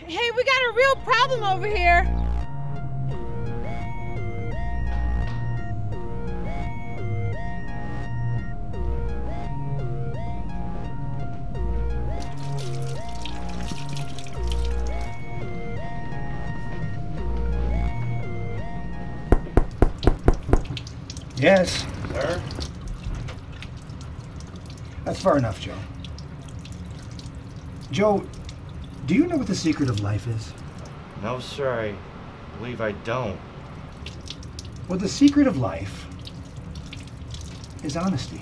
Hey, we got a real problem over here. Yes. Sir? That's far enough, Joe. Joe, do you know what the secret of life is? No, sir, I believe I don't. Well, the secret of life is honesty.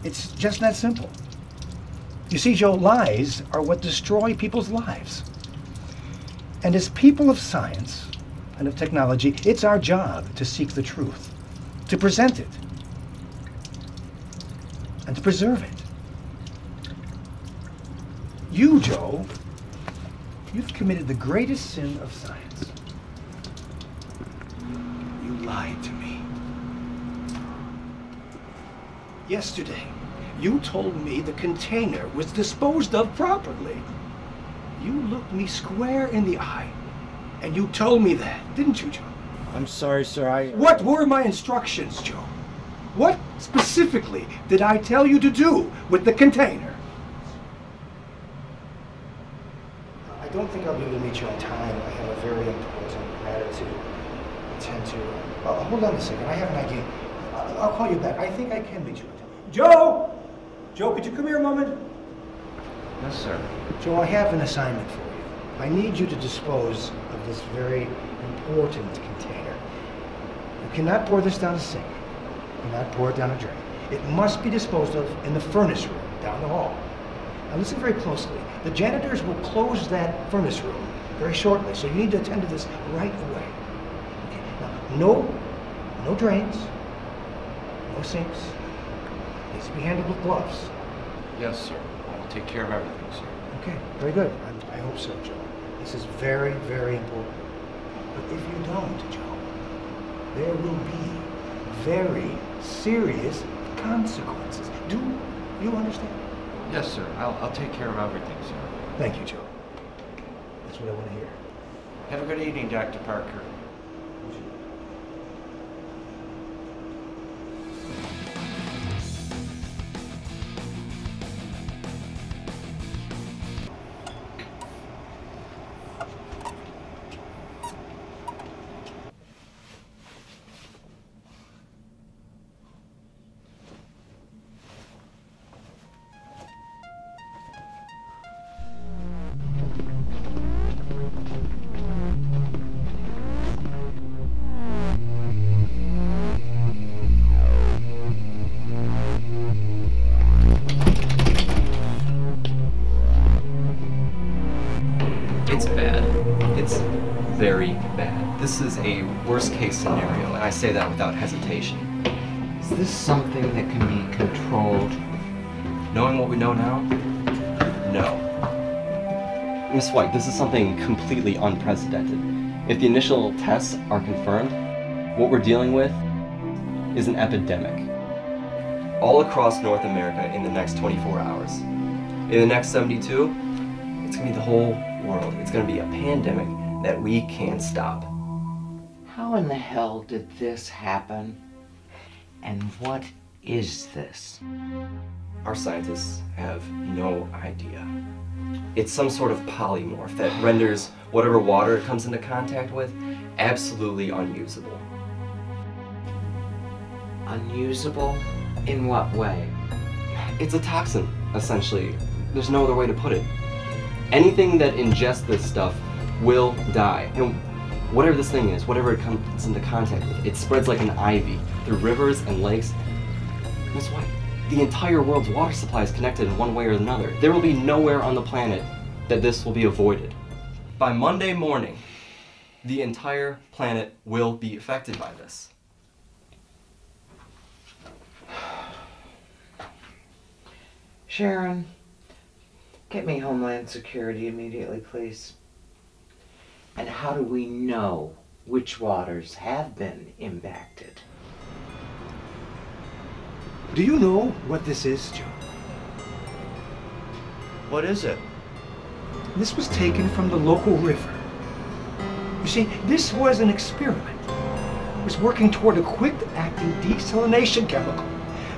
It's just that simple. You see, Joe, lies are what destroy people's lives. And as people of science and of technology, it's our job to seek the truth, to present it, and to preserve it. You, Joe, you've committed the greatest sin of science. You lied to me. Yesterday, you told me the container was disposed of properly. You looked me square in the eye, and you told me that, didn't you, Joe? I'm sorry, sir, What were my instructions, Joe? What specifically did I tell you to do with the container? I don't think I'll be able to meet you on time. I have a very important matter to attend to. Hold on a second. I have an idea. I'll call you back. I think I can meet you on time. Joe! Joe, could you come here a moment? Yes, sir. Joe, I have an assignment for you. I need you to dispose of this very important container. You cannot pour this down a sink. You cannot pour it down a drain. It must be disposed of in the furnace room down the hall. Now listen very closely. The janitors will close that furnace room very shortly, so you need to attend to this right away. Okay. Now, no drains, no sinks. It needs to be handled with gloves. Yes, sir. I'll take care of everything, sir. Okay, very good. I hope so, Joe. This is very, very important. But if you don't, Joe, there will be very serious consequences. Do you understand? Yes, sir. I'll take care of everything, sir. Thank you, Joe. That's what I want to hear. Have a good evening, Dr. Parker. It's bad. It's very bad. This is a worst case scenario, and I say that without hesitation. Is this something that can be controlled? Knowing what we know now? No. Miss White, this is something completely unprecedented. If the initial tests are confirmed, what we're dealing with is an epidemic. All across North America in the next 24 hours. In the next 72, it's gonna be the whole world. It's gonna be a pandemic that we can't stop. How in the hell did this happen? And what is this? Our scientists have no idea. It's some sort of polymorph that renders whatever water it comes into contact with absolutely unusable. Unusable? In what way? It's a toxin, essentially. There's no other way to put it. Anything that ingests this stuff will die. And whatever this thing is, whatever it comes into contact with, it spreads like an ivy through rivers and lakes. That's why the entire world's water supply is connected in one way or another. There will be nowhere on the planet that this will be avoided. By Monday morning, the entire planet will be affected by this. Sharon, get me Homeland Security immediately, please. And how do we know which waters have been impacted? Do you know what this is, Joe? What is it? This was taken from the local river. You see, this was an experiment. It was working toward a quick-acting desalination chemical.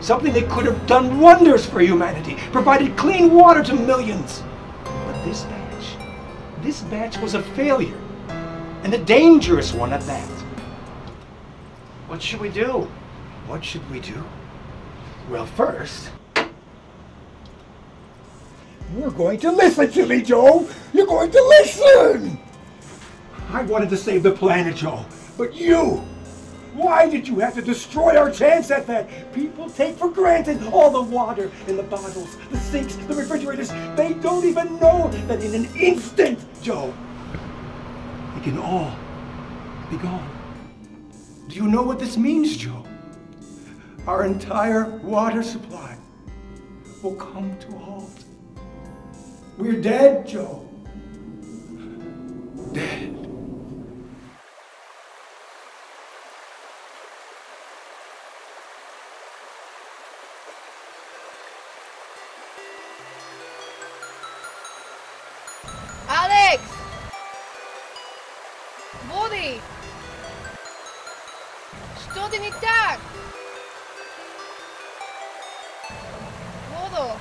Something that could have done wonders for humanity, provided clean water to millions. But this batch was a failure, and a dangerous one at that. What should we do? What should we do? Well, first, you're going to listen to me, Joe! You're going to listen! I wanted to save the planet, Joe, but you! Why did you have to destroy our chance at that? People take for granted all the water in the bottles, the sinks, the refrigerators. They don't even know that in an instant, Joe, it can all be gone. Do you know what this means, Joe? Our entire water supply will come to a halt. We're dead, Joe. Dead. Alex! Woody! Что ты не так? Воду!